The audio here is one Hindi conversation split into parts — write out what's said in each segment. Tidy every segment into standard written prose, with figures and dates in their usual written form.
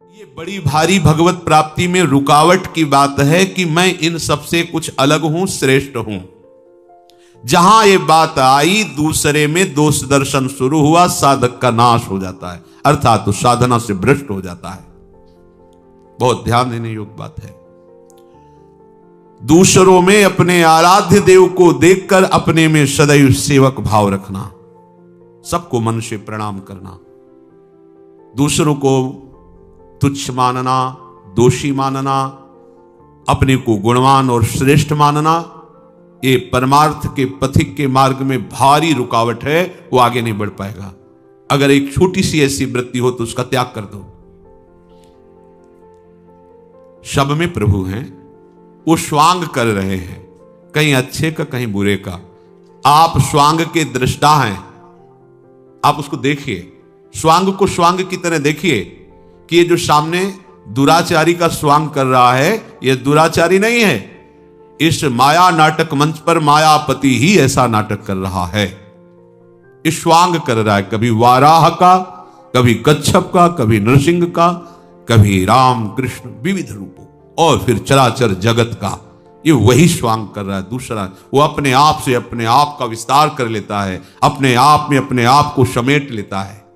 ये बड़ी भारी भगवत प्राप्ति में रुकावट की बात है कि मैं इन सबसे कुछ अलग हूं, श्रेष्ठ हूं। जहां ये बात आई, दूसरे में दोष दर्शन शुरू हुआ, साधक का नाश हो जाता है, अर्थात तो साधना से भ्रष्ट हो जाता है। बहुत ध्यान देने योग्य बात है। दूसरों में अपने आराध्य देव को देखकर अपने में सदैव सेवक भाव रखना, सबको मन से प्रणाम करना, दूसरों को तुच्छ मानना, दोषी मानना, अपने को गुणवान और श्रेष्ठ मानना, ये परमार्थ के पथिक के मार्ग में भारी रुकावट है, वो आगे नहीं बढ़ पाएगा। अगर एक छोटी सी ऐसी वृत्ति हो तो उसका त्याग कर दो। सब में प्रभु हैं, वो स्वांग कर रहे हैं, कहीं अच्छे का कहीं बुरे का। आप स्वांग के दृष्टा हैं, आप उसको देखिए, स्वांग को स्वांग की तरह देखिए कि ये जो सामने दुराचारी का स्वांग कर रहा है, ये दुराचारी नहीं है। इस माया नाटक मंच पर मायापति ही ऐसा नाटक कर रहा है। इस स्वांग कर रहा है, कभी वाराह का, कभी कच्छप का, कभी नरसिंह का, कभी राम कृष्ण विविध रूपों, और फिर चराचर जगत का। ये वही स्वांग कर रहा है। दूसरा, वो अपने आप से अपने आप का विस्तार कर लेता है, अपने आप में अपने आप को समेट लेता है।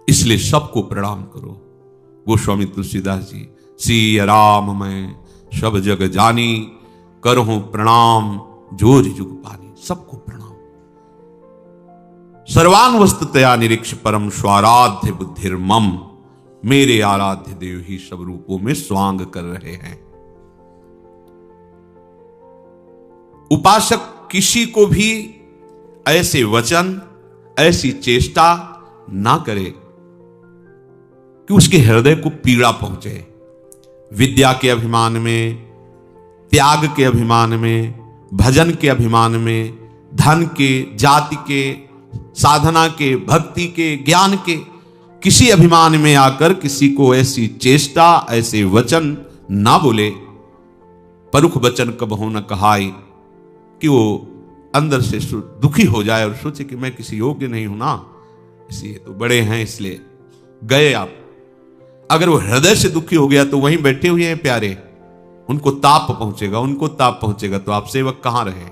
इसलिए सबको प्रणाम करो। गोस्वामी तुलसीदास जी, सिय राम मैं सब जग जानी, करहूं प्रणाम जोर जुग पानी। सबको प्रणाम। सर्वान वस्तुतया निरीक्ष परम स्वाराध्य बुद्धिर्मम। मेरे आराध्य देव ही सब रूपों में स्वांग कर रहे हैं। उपासक किसी को भी ऐसे वचन, ऐसी चेष्टा ना करे कि उसके हृदय को पीड़ा पहुंचे। विद्या के अभिमान में, त्याग के अभिमान में, भजन के अभिमान में, धन के, जाति के, साधना के, भक्ति के, ज्ञान के किसी अभिमान में आकर किसी को ऐसी चेष्टा, ऐसे वचन ना बोले। परुख वचन कबहु न कहाई, कि वो अंदर से दुखी हो जाए और सोचे कि मैं किसी योग्य नहीं हूं ना, इसलिए तो बड़े हैं इसलिए गए आप। अगर वो हृदय से दुखी हो गया तो वहीं बैठे हुए हैं प्यारे, उनको ताप पहुंचेगा, उनको ताप पहुंचेगा। तो आप सेवक कहां रहे,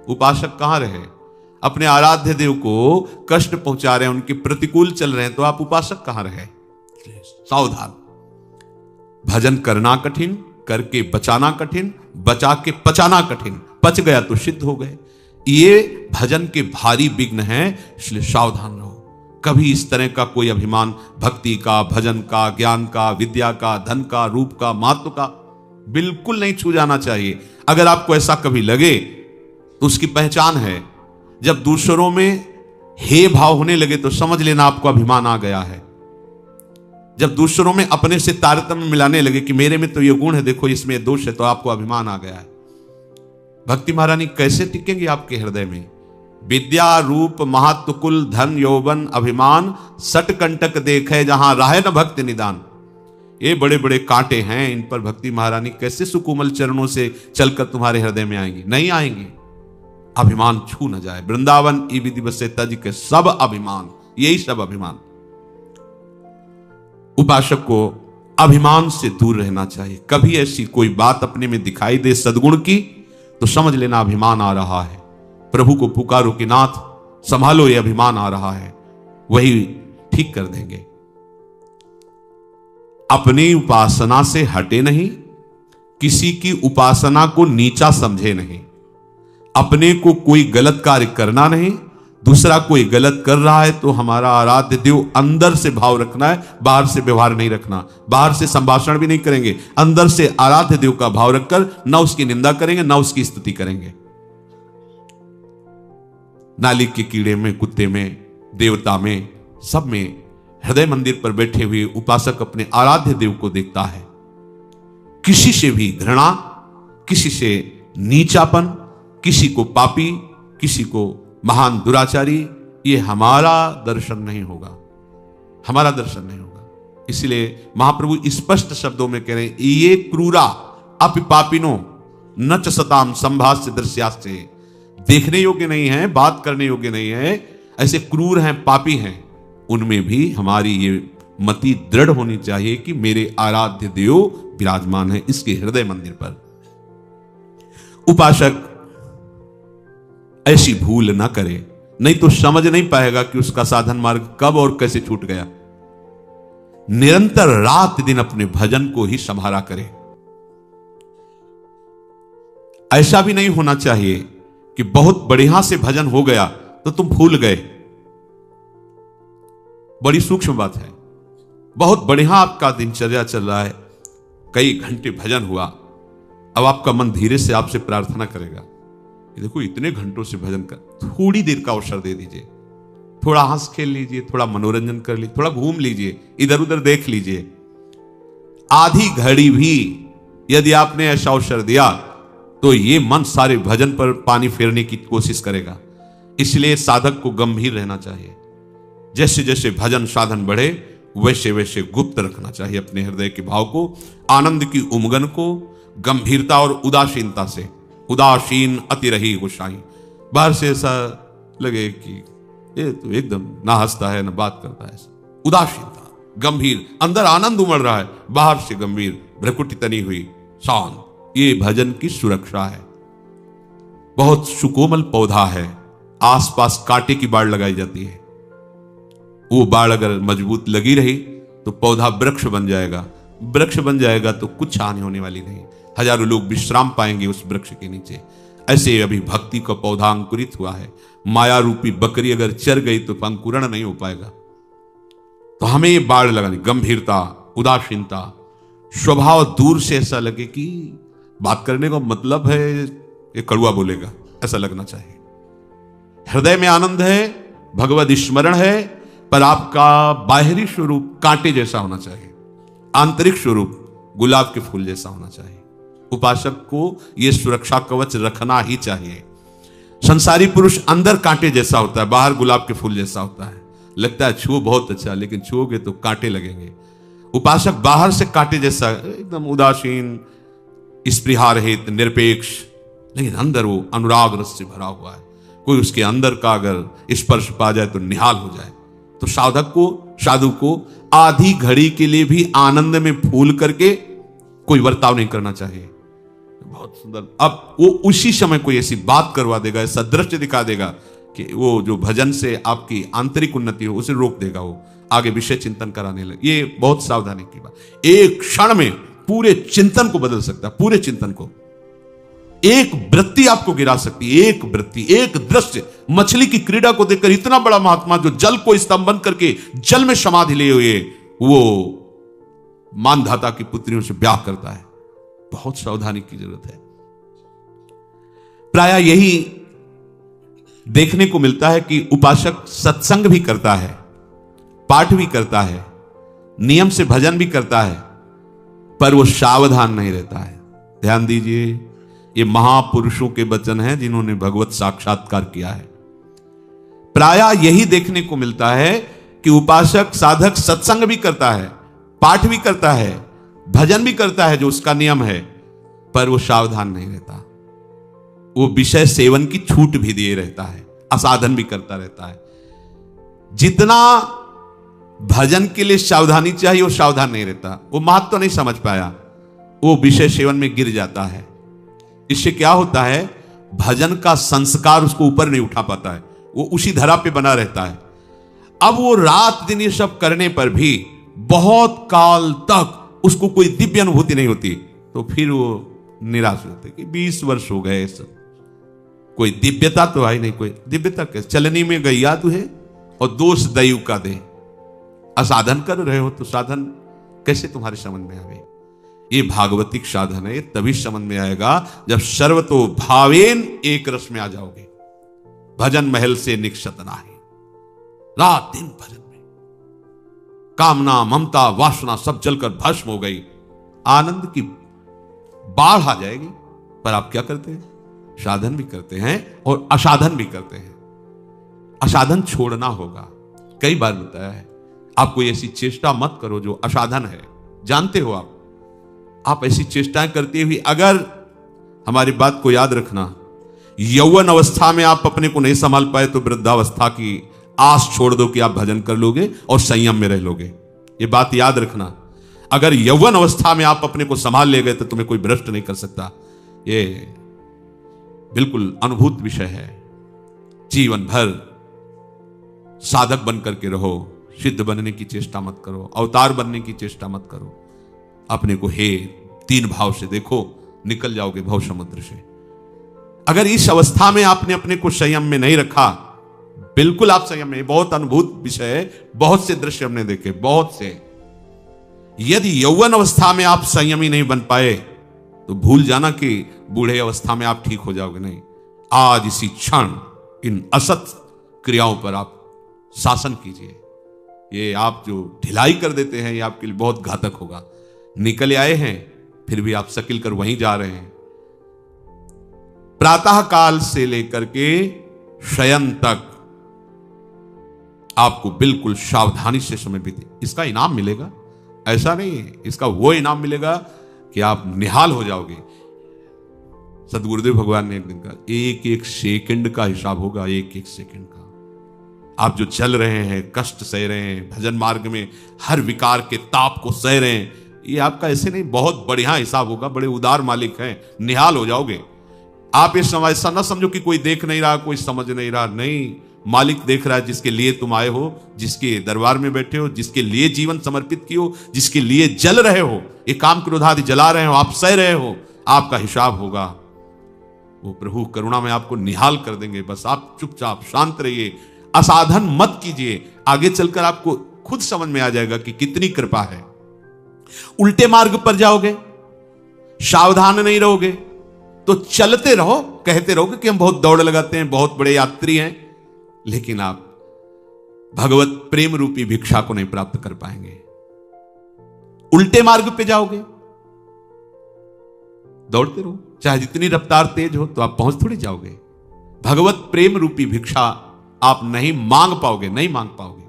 उपासक कहां रहे? अपने आराध्य देव को कष्ट पहुंचा रहे हैं, उनके प्रतिकूल चल रहे हैं, तो आप उपासक कहां रहे? सावधान। भजन करना कठिन, करके बचाना कठिन, बचा के पचाना कठिन। पच गया तो सिद्ध हो गए। ये भजन के भारी विघ्न हैं, इसलिए सावधान रहो। कभी इस तरह का कोई अभिमान भक्ति का, भजन का, ज्ञान का, विद्या का, धन का, रूप का, महत्व का बिल्कुल नहीं छू जाना चाहिए। अगर आपको ऐसा कभी लगे तो उसकी पहचान है, जब दूसरों में हे भाव होने लगे तो समझ लेना आपको अभिमान आ गया है। जब दूसरों में अपने से तारतम्य मिलाने लगे कि मेरे में तो ये गुण है, देखो इसमें दोष है, तो आपको अभिमान आ गया है। भक्ति महारानी कैसे टिकेंगे आपके हृदय में? विद्या रूप महत्व कुल धन यौवन अभिमान सट कंटक देखे, जहां राहे न भक्त निदान। ये बड़े बड़े कांटे हैं, इन पर भक्ति महारानी कैसे सुकोमल चरणों से चलकर तुम्हारे हृदय में आएंगी? नहीं आएंगी। अभिमान छू न जाए। वृंदावन ई विधि बसे तज के सब अभिमान, यही सब अभिमान। उपासक को अभिमान से दूर रहना चाहिए। कभी ऐसी कोई बात अपने में दिखाई दे सद्गुण की तो समझ लेना अभिमान आ रहा है। प्रभु को पुकारो कि नाथ संभालो, ये अभिमान आ रहा है, वही ठीक कर देंगे। अपनी उपासना से हटे नहीं, किसी की उपासना को नीचा समझे नहीं। अपने को कोई गलत कार्य करना नहीं, दूसरा कोई गलत कर रहा है तो हमारा आराध्य देव अंदर से भाव रखना है, बाहर से व्यवहार नहीं रखना। बाहर से संभाषण भी नहीं करेंगे, अंदर से आराध्य देव का भाव रखकर न उसकी निंदा करेंगे न उसकी स्तुति करेंगे। नाली के कीड़े में, कुत्ते में, देवता में, सब में हृदय मंदिर पर बैठे हुए उपासक अपने आराध्य देव को देखता है। किसी से भी घृणा, किसी से नीचापन, किसी को पापी, किसी को महान दुराचारी, ये हमारा दर्शन नहीं होगा, हमारा दर्शन नहीं होगा। इसलिए महाप्रभु स्पष्ट शब्दों में कह रहे हैं, ये क्रूरा अपि पापिनो न च सताम संभाष्य दृश्यास्ते। देखने योग्य नहीं है, बात करने योग्य नहीं है, ऐसे क्रूर हैं, पापी हैं, उनमें भी हमारी ये मति दृढ़ होनी चाहिए कि मेरे आराध्य देव विराजमान है इसके हृदय मंदिर पर। उपासक ऐसी भूल ना करे, नहीं तो समझ नहीं पाएगा कि उसका साधन मार्ग कब और कैसे छूट गया। निरंतर रात दिन अपने भजन को ही संभाला करे। ऐसा भी नहीं होना चाहिए कि बहुत बढ़िया से भजन हो गया तो तुम भूल गए। बड़ी सूक्ष्म बात है। बहुत बढ़िया आपका दिनचर्या चल रहा है, कई घंटे भजन हुआ, अब आपका मन धीरे से आपसे प्रार्थना करेगा कि देखो इतने घंटों से भजन कर, थोड़ी देर का अवसर दे दीजिए, थोड़ा हंस खेल लीजिए, थोड़ा मनोरंजन कर लीजिए, थोड़ा घूम लीजिए, इधर उधर देख लीजिए। आधी घड़ी भी यदि आपने ऐसा अवसर दिया तो ये मन सारे भजन पर पानी फेरने की कोशिश करेगा। इसलिए साधक को गंभीर रहना चाहिए। जैसे जैसे भजन साधन बढ़े वैसे वैसे गुप्त रखना चाहिए अपने हृदय के भाव को, आनंद की उमगन को, गंभीरता और उदासीनता से। उदासीन अति रही गोसाई। बाहर से ऐसा लगे कि ये तो एकदम ना हंसता है ना बात करता है, उदासीनता, गंभीर, अंदर आनंद उमड़ रहा है, बाहर से गंभीर, भ्रकुटी तनी हुई, शांत। ये भजन की सुरक्षा है। बहुत सुकोमल पौधा है, आसपास कांटे की बाड़ लगाई जाती है। वो बाड़ अगर मजबूत लगी रही तो पौधा वृक्ष बन जाएगा। वृक्ष बन जाएगा तो कुछ हानि होने वाली नहीं, हजारों लोग विश्राम पाएंगे उस वृक्ष के नीचे। ऐसे अभी भक्ति का पौधा अंकुरित हुआ है। माया रूपी बकरी अगर चर गई तो अंकुरण नहीं हो पाएगा। तो हमें ये बाड़ लगानी, गंभीरता, उदासीनता, स्वभाव दूर से ऐसा लगे कि बात करने का मतलब है ये कड़वा बोलेगा, ऐसा लगना चाहिए। हृदय में आनंद है, भगवद स्मरण है, पर आपका बाहरी स्वरूप कांटे जैसा होना चाहिए, आंतरिक स्वरूप गुलाब के फूल जैसा होना चाहिए। उपासक को यह सुरक्षा कवच रखना ही चाहिए। संसारी पुरुष अंदर कांटे जैसा होता है, बाहर गुलाब के फूल जैसा होता है। लगता है छुओ बहुत अच्छा, लेकिन छुओगे तो कांटे लगेंगे। उपासक बाहर से कांटे जैसा, एकदम उदासीन, स्पृहा रहित, निरपेक्ष, लेकिन अंदर वो अनुराग रस से भरा हुआ है। कोई उसके अंदर का अगर स्पर्श पा जाए तो निहाल हो जाए। तो साधक को, साधु को आधी घड़ी के लिए भी आनंद में फूल करके कोई बर्ताव नहीं करना चाहिए। बहुत सुंदर। अब वो उसी समय कोई ऐसी बात करवा देगा, ऐसा दृश्य दिखा देगा कि वो जो भजन से आपकी आंतरिक उन्नति हो उसे रोक देगा, वो आगे विषय चिंतन कराने लगे। ये बहुत सावधानी की बात। एक क्षण में पूरे चिंतन को बदल सकता है, पूरे चिंतन को। एक वृत्ति आपको गिरा सकती है, एक वृत्ति, एक दृश्य। मछली की क्रीड़ा को देखकर इतना बड़ा महात्मा जो जल को स्तंभन करके जल में समाधि लिए हुए वो मानधाता की पुत्रियों से ब्याह करता है। बहुत सावधानी की जरूरत है। प्रायः यही देखने को मिलता है कि उपासक सत्संग भी करता है, पाठ भी करता है, नियम से भजन भी करता है, पर वो सावधान नहीं रहता है। ध्यान दीजिए, ये महापुरुषों के वचन हैं जिन्होंने भगवत साक्षात्कार किया है। प्रायः यही देखने को मिलता है कि उपासक साधक सत्संग भी करता है, पाठ भी करता है, भजन भी करता है जो उसका नियम है, पर वो सावधान नहीं रहता। वो विषय सेवन की छूट भी दिए रहता है, असाधन भी करता रहता है। जितना भजन के लिए सावधानी चाहिए वो सावधान नहीं रहता। वो महत्व तो नहीं समझ पाया, वो विषय सेवन में गिर जाता है। इससे क्या होता है, भजन का संस्कार उसको ऊपर नहीं उठा पाता है, वो उसी धरा पे बना रहता है। अब वो रात दिन ये सब करने पर भी बहुत काल तक उसको कोई दिव्य अनुभूति नहीं होती, तो फिर वो निराश होते कि 20 वर्ष हो गए, सब कोई दिव्यता तो आई नहीं। कोई दिव्यता कैसे, चलनी में गैया तू है और दोष दैव का दे। असाधन कर रहे हो तो साधन कैसे तुम्हारे समझ में आवे। ये भागवतिक साधन है, तभी समझ में आएगा जब सर्वतो भावेन एक रस में आ जाओगे। भजन महल से निक्षत नाही, रात दिन भजन में कामना, ममता, वासना सब जलकर भस्म हो गई, आनंद की बाढ़ आ जाएगी। पर आप क्या करते हैं, साधन भी करते हैं और असाधन भी करते हैं। असाधन छोड़ना होगा। कई बार बताया है, आप कोई ऐसी चेष्टा मत करो जो असाधन है। जानते हो आप ऐसी चेष्टाएं करते हुए, अगर हमारी बात को याद रखना, यौवन अवस्था में आप अपने को नहीं संभाल पाए तो वृद्धावस्था की आस छोड़ दो कि आप भजन कर लोगे और संयम में रह लोगे। ये बात याद रखना। अगर यौवन अवस्था में आप अपने को संभाल ले गए तो तुम्हें कोई भ्रष्ट नहीं कर सकता। ये बिल्कुल अनुभूत विषय है। जीवन भर साधक बन करके रहो, सिद्ध बनने की चेष्टा मत करो, अवतार बनने की चेष्टा मत करो। अपने को हे तीन भाव से देखो, निकल जाओगे भव समुद्र से। अगर इस अवस्था में आपने अपने को संयम में नहीं रखा, बिल्कुल आप संयम में, बहुत अनुभूत विषय है, बहुत से दृश्य हमने देखे, बहुत से। यदि यौवन अवस्था में आप संयमी नहीं बन पाए तो भूल जाना कि बूढ़े अवस्था में आप ठीक हो जाओगे नहीं। आज इसी क्षण इन असत क्रियाओं पर आप शासन कीजिए। ये आप जो ढिलाई कर देते हैं ये आपके लिए बहुत घातक होगा। निकल आए हैं फिर भी आप सकिल कर वहीं जा रहे हैं। प्रातः काल से लेकर के शयन तक आपको बिल्कुल सावधानी से समय बीते, इसका इनाम मिलेगा। ऐसा नहीं है, इसका वो इनाम मिलेगा कि आप निहाल हो जाओगे। सदगुरुदेव भगवान ने एक दिन कहा, एक एक सेकंड का हिसाब होगा, एक एक सेकंड का। आप जो चल रहे हैं, कष्ट सह रहे हैं, भजन मार्ग में हर विकार के ताप को सह रहे हैं, ये आपका ऐसे नहीं, बहुत बढ़िया हिसाब होगा। बड़े उदार मालिक हैं, निहाल हो जाओगे आप। इस समय ऐसा ना समझो कि कोई देख नहीं रहा, कोई समझ नहीं रहा, नहीं, मालिक देख रहा है। जिसके लिए तुम आए हो, जिसके दरबार में बैठे हो, जिसके लिए जीवन समर्पित किए हो, जिसके लिए जल रहे हो, ये काम क्रोध आदि जला रहे हो, आप सह रहे हो, आपका हिसाब होगा। वो प्रभु करुणा में आपको निहाल कर देंगे। बस आप चुपचाप शांत रहिए, असाधन मत कीजिए। आगे चलकर आपको खुद समझ में आ जाएगा कि कितनी कृपा है। उल्टे मार्ग पर जाओगे, सावधान नहीं रहोगे तो चलते रहो, कहते रहोगे कि हम बहुत दौड़ लगाते हैं, बहुत बड़े यात्री हैं, लेकिन आप भगवत प्रेम रूपी भिक्षा को नहीं प्राप्त कर पाएंगे। उल्टे मार्ग पे जाओगे, दौड़ते रहो, चाहे जितनी रफ्तार तेज हो, तो आप पहुंच थोड़ी जाओगे। भगवत प्रेम रूपी भिक्षा आप नहीं मांग पाओगे, नहीं मांग पाओगे।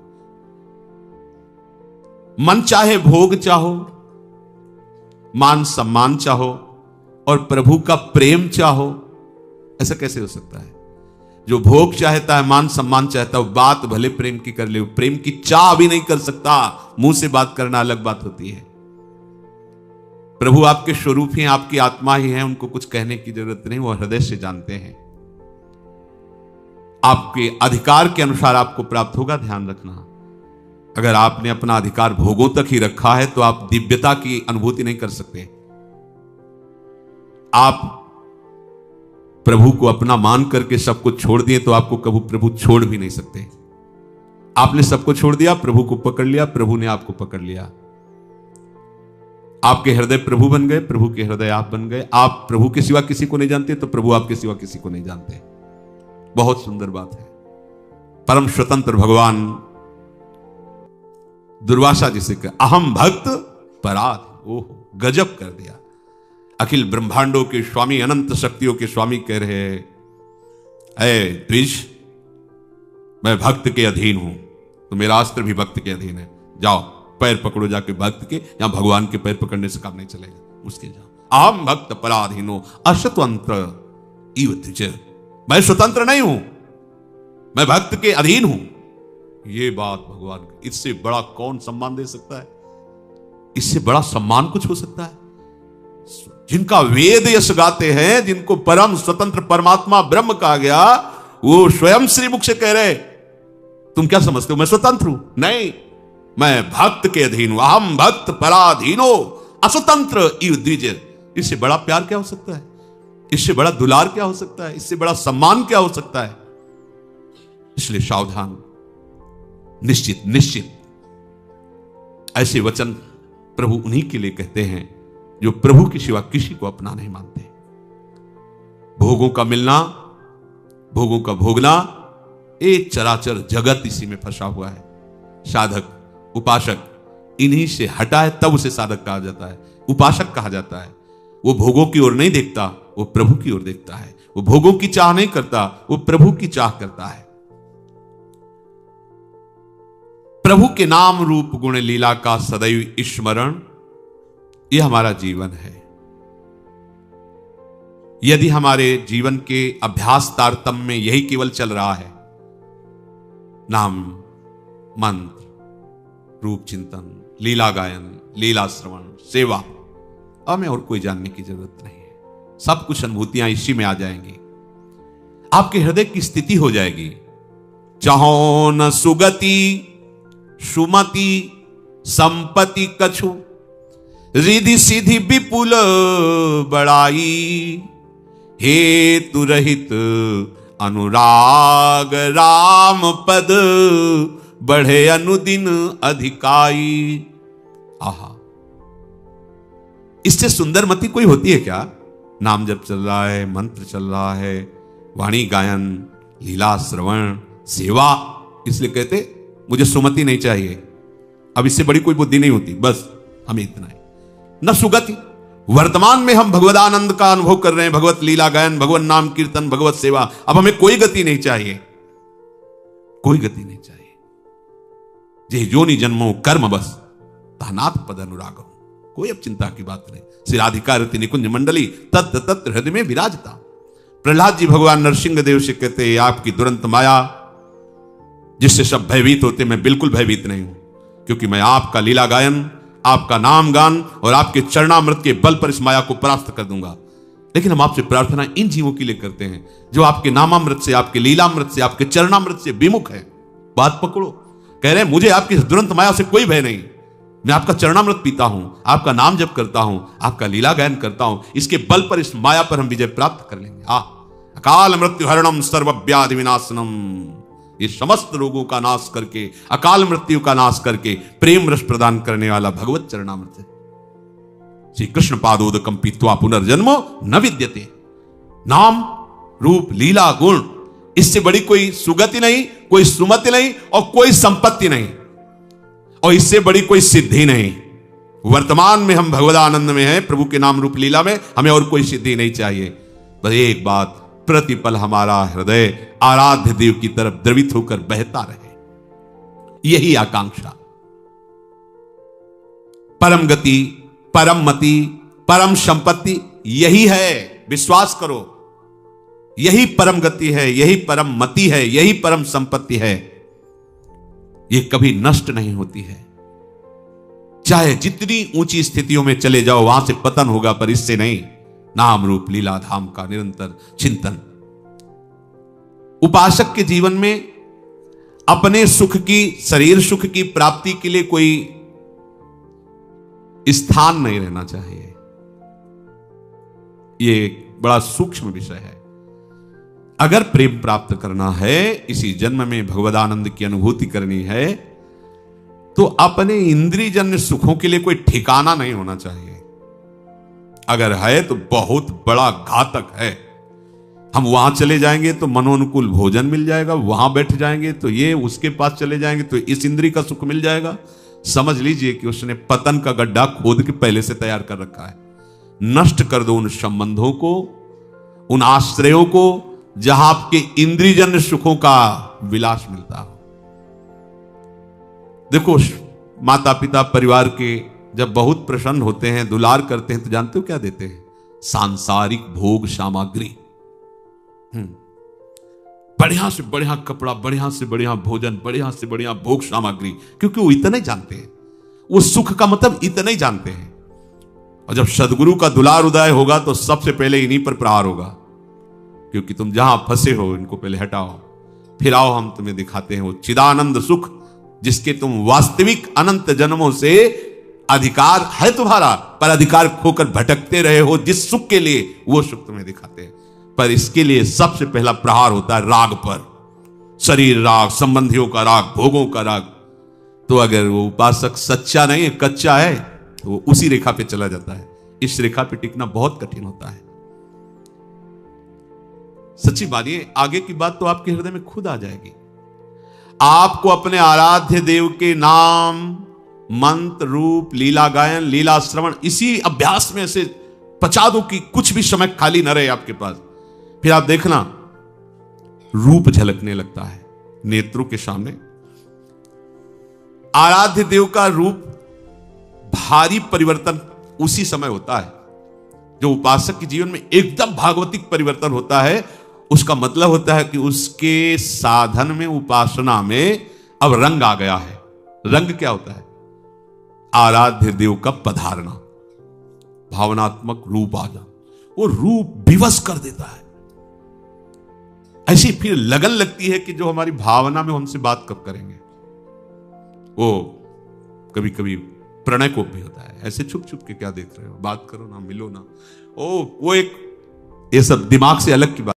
मन चाहे भोग चाहो, मान सम्मान चाहो और प्रभु का प्रेम चाहो, ऐसा कैसे हो सकता है? जो भोग चाहता है, मान सम्मान चाहता है, बात भले प्रेम की कर ले, प्रेम की चाह भी नहीं कर सकता। मुंह से बात करना अलग बात होती है। प्रभु आपके स्वरूप ही, आपकी आत्मा ही है, उनको कुछ कहने की जरूरत नहीं, वो हृदय से जानते हैं। आपके अधिकार के अनुसार आपको प्राप्त होगा, ध्यान रखना। अगर आपने अपना अधिकार भोगों तक ही रखा है तो आप दिव्यता की अनुभूति नहीं कर सकते। आप प्रभु को अपना मान करके सब कुछ छोड़ दिए तो आपको कभी प्रभु छोड़ भी नहीं सकते। आपने सबको छोड़ दिया, प्रभु को पकड़ लिया, प्रभु ने आपको पकड़ लिया। आपके हृदय प्रभु बन गए, प्रभु के हृदय आप बन गए। आप प्रभु के सिवा किसी को नहीं जानते तो प्रभु आपके सिवा किसी को नहीं जानते। बहुत सुंदर बात है। परम स्वतंत्र भगवान दुर्वासा जिसे कह, अहम भक्त पराध, ओह गजब कर दिया। अखिल ब्रह्मांडों के स्वामी, अनंत शक्तियों के स्वामी कह रहे हैं, ऐ द्विज, मैं भक्त के अधीन हूं, तो मेरा अस्त्र भी भक्त के अधीन है। जाओ पैर पकड़ो जाके भक्त के, यहां भगवान के पैर पकड़ने से काम नहीं चलेगा, उसके जाओ। अहम भक्त पराधीनो अस्वतंत्र इव द्विज, मैं स्वतंत्र नहीं हूं, मैं भक्त के अधीन हूं। ये बात भगवान, इससे बड़ा कौन सम्मान दे सकता है? इससे बड़ा सम्मान कुछ हो सकता है? जिनका वेद यश गाते हैं, जिनको परम स्वतंत्र परमात्मा ब्रह्म कहा गया, वो स्वयं श्री मुख से कह रहे, तुम क्या समझते हो मैं स्वतंत्र हूं? नहीं, मैं भक्त के अधीन हूं। अहम भक्त पराधीनो अस्वतंत्र इव द्विज। इससे बड़ा प्यार क्या हो सकता है? इससे बड़ा दुलार क्या हो सकता है? इससे बड़ा सम्मान क्या हो सकता है? इसलिए सावधान, निश्चित निश्चित ऐसे वचन प्रभु उन्हीं के लिए कहते हैं जो प्रभु के सिवा किसी को अपना नहीं मानते। भोगों का मिलना, भोगों का भोगना, एक चराचर जगत इसी में फंसा हुआ है। साधक उपासक इन्हीं से हटा है, तब उसे साधक कहा जाता है, उपासक कहा जाता है। वो भोगों की ओर नहीं देखता, वो प्रभु की ओर देखता है। वो भोगों की चाह नहीं करता, वो प्रभु की चाह करता है। प्रभु के नाम रूप गुण लीला का सदैव स्मरण, यह हमारा जीवन है। यदि हमारे जीवन के अभ्यास तारतम्य में यही केवल चल रहा है, नाम मंत्र रूप चिंतन, लीला गायन, लीला श्रवण, सेवा, हमें और कोई जानने की जरूरत नहीं है। सब कुछ अनुभूतियां इसी में आ जाएंगी। आपके हृदय की स्थिति हो जाएगी, चाहो न सुगति सुमति संपत्ति कछु, रिधि सिधि विपुल बड़ाई, हेतु रहित अनुराग राम पद, बढ़े अनुदिन अधिकाई। आहा, इससे सुंदर मति कोई होती है क्या? नाम जप चल रहा है, मंत्र चल रहा है, वाणी गायन, लीला श्रवण, सेवा, इसलिए कहते मुझे सुमति नहीं चाहिए, अब इससे बड़ी कोई बुद्धि नहीं होती, बस हमें इतना है। न सुगति, वर्तमान में हम भगवदानंद का अनुभव कर रहे हैं, भगवत लीला गायन, भगवत नाम कीर्तन, भगवत सेवा, अब हमें कोई गति नहीं चाहिए, कोई गति नहीं चाहिए। जे जोनि जन्मो कर्म बस, तानाथ पद अनुराग, कोई अब चिंता की बात नहीं। श्री राधिका रति निकुंज मंडली तत् तत् हृदय में विराजता। प्रहलाद जी भगवान नरसिंह देव से कहते हैं, आपकी दुरंत माया जिससे सब भयभीत होते, मैं बिल्कुल भयभीत नहीं हूं, क्योंकि मैं आपका लीला गायन, आपका नाम गान और आपके चरणामृत के बल पर इस माया को परास्त कर दूंगा। लेकिन हम आपसे प्रार्थना इन जीवों के लिए करते हैं जो आपके नामामृत से, आपके लीलामृत से, आपके चरणामृत से विमुख है। बात पकड़ो, कह रहे हैं मुझे आपकी दुरंत माया से कोई भय नहीं, मैं आपका चरणामृत पीता हूं, आपका नाम जप करता हूं, आपका लीला गायन करता हूं, इसके बल पर इस माया पर हम विजय प्राप्त कर लेंगे। अकाल मृत्यु हरणम सर्वव्याधि विनाशनम, ये समस्त रोगों का नाश करके, अकाल मृत्यु का नाश करके प्रेम रस प्रदान करने वाला भगवत चरणामृत है। श्री कृष्ण पादोदकम पीत्वा पुनर्जन्मो न विद्यते। नाम रूप लीला गुण, इससे बड़ी कोई सुगति नहीं, कोई सुमति नहीं और कोई संपत्ति नहीं, और इससे बड़ी कोई सिद्धि नहीं। वर्तमान में हम भगवदानंद में हैं, प्रभु के नाम रूप लीला में, हमें और कोई सिद्धि नहीं चाहिए। बस एक बात, प्रतिपल हमारा हृदय आराध्य देव की तरफ द्रवित होकर बहता रहे, यही आकांक्षा। परम गति, परम मति, परम संपत्ति यही है, विश्वास करो, यही परम गति है, यही परम मति है, यही परम संपत्ति है। ये कभी नष्ट नहीं होती है, चाहे जितनी ऊंची स्थितियों में चले जाओ, वहां से पतन होगा, पर इससे नहीं। नाम रूप लीला धाम का निरंतर चिंतन। उपासक के जीवन में अपने सुख की, शरीर सुख की प्राप्ति के लिए कोई स्थान नहीं रहना चाहिए। यह बड़ा सूक्ष्म विषय है। अगर प्रेम प्राप्त करना है, इसी जन्म में भगवदानंद की अनुभूति करनी है, तो अपने इंद्रियजन्य सुखों के लिए कोई ठिकाना नहीं होना चाहिए। अगर है तो बहुत बड़ा घातक है। हम वहां चले जाएंगे तो मनोनुकूल भोजन मिल जाएगा, वहां बैठ जाएंगे तो ये, उसके पास चले जाएंगे तो इस इंद्रिय का सुख मिल जाएगा। समझ लीजिए कि उसने पतन का गड्ढा खोद के पहले से तैयार कर रखा है। नष्ट कर दो उन संबंधों को, उन आश्रयों को जहां आपके इंद्रियजन्य सुखों का विलास मिलता हो। देखो, माता पिता परिवार के जब बहुत प्रसन्न होते हैं, दुलार करते हैं, तो जानते हो क्या देते हैं? सांसारिक भोग सामग्री, बढ़िया से बढ़िया कपड़ा, बढ़िया से बढ़िया भोजन, बढ़िया से बढ़िया भोग सामग्री, क्योंकि वो इतना ही जानते हैं, वो सुख का मतलब इतना ही जानते हैं। और जब सदगुरु का दुलार उदय होगा तो सबसे पहले इन्हीं पर प्रहार होगा, क्योंकि तुम जहां फंसे हो इनको पहले हटाओ, फिर आओ हम तुम्हें दिखाते हैं वो चिदानंद सुख जिसके तुम वास्तविक अनंत जन्मों से अधिकार है तुम्हारा, पर अधिकार खोकर भटकते रहे हो जिस सुख के लिए, वो सुख तुम्हें दिखाते हैं। पर इसके लिए सबसे पहला प्रहार होता है राग पर, शरीर राग, संबंधियों का राग, भोगों का राग। तो अगर वो उपासक सच्चा नहीं है, कच्चा है, तो वो उसी रेखा पे चला जाता है। इस रेखा पे टिकना बहुत कठिन होता है। सच्ची मानिए, आगे की बात तो आपके हृदय में खुद आ जाएगी। आपको अपने आराध्य देव के नाम, मंत्र, रूप, लीला गायन, लीला श्रवण, इसी अभ्यास में से पचा दो कि कुछ भी समय खाली न रहे आपके पास। फिर आप देखना रूप झलकने लगता है नेत्रों के सामने। आराध्य देव का रूप भारी परिवर्तन उसी समय होता है। जो उपासक के जीवन में एकदम भागवतिक परिवर्तन होता है, उसका मतलब होता है कि उसके साधन में, उपासना में अब रंग आ गया है, रंग क्या होता है? आराध्य देव का पधारना, भावनात्मक रूप आ जाना, वो रूप विवश कर देता है। ऐसी फिर लगन लगती है कि जो हमारी भावना में हमसे बात कब करेंगे। वो कभी कभी प्रणय को भी होता है, ऐसे छुप छुप के क्या देख रहे हो, बात करो ना, मिलो ना। ओ वो एक, ये सब दिमाग से अलग की बात।